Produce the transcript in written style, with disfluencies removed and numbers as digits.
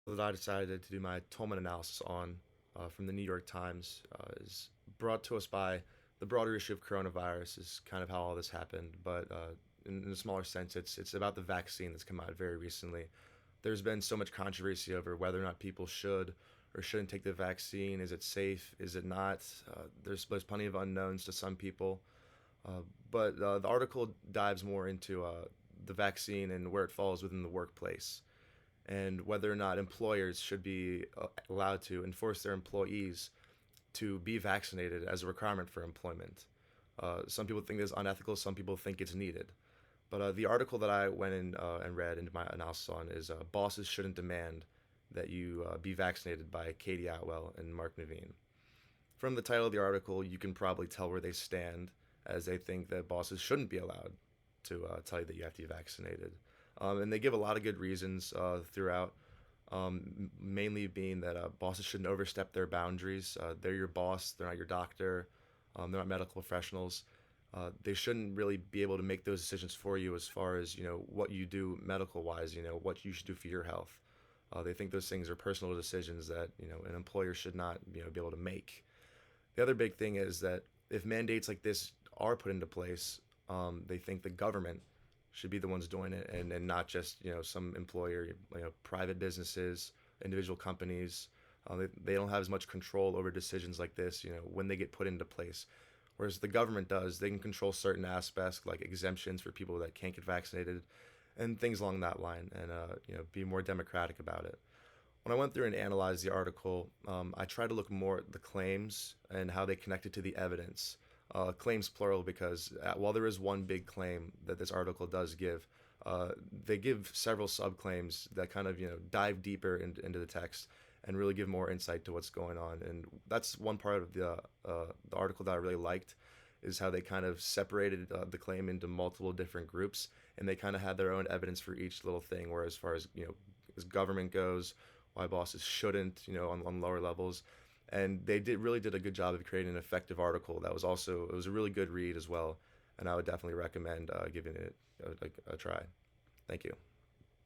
That I decided to do my Toulmin analysis on from the New York Times is brought to us by the broader issue of coronavirus. Is kind of how all this happened, but in a smaller sense, it's about the vaccine that's come out very recently. There's been so much controversy over whether or not people should or shouldn't take the vaccine. Is it safe? Is it not? There's plenty of unknowns to some people, but the article dives more into the vaccine and where it falls within the workplace and whether or not employers should be allowed to enforce their employees to be vaccinated as a requirement for employment. Some people think this is unethical, some people think it's needed. But the article that I went in and read into my analysis on is Bosses Shouldn't Demand That You Be Vaccinated by Katie Atwell and Mark Naveen. From the title of the article, you can probably tell where they stand, as they think that bosses shouldn't be allowed to tell you that you have to be vaccinated. And they give a lot of good reasons throughout, mainly being that bosses shouldn't overstep their boundaries. They're your boss, they're not your doctor, they're not medical professionals. They shouldn't really be able to make those decisions for you as far as what you do medical wise, what you should do for your health. They think those things are personal decisions that an employer should not be able to make. The other big thing is that if mandates like this are put into place, they think the government should be the ones doing it, and not just some employer, private businesses, individual companies. They don't have as much control over decisions like this, when they get put into place. Whereas the government does, they can control certain aspects like exemptions for people that can't get vaccinated, and things along that line, and be more democratic about it. When I went through and analyzed the article, I tried to look more at the claims and how they connected to the evidence. Claims plural because while there is one big claim that this article does give, they give several subclaims that kind of dive deeper into the text and really give more insight to what's going on. And that's one part of the article that I really liked, is how they kind of separated the claim into multiple different groups, and they kind of had their own evidence for each little thing. Where as far as as government goes, why bosses shouldn't, on lower levels. And they did a good job of creating an effective article that was also, it was a really good read as well, and I would definitely recommend giving it a try. Thank you.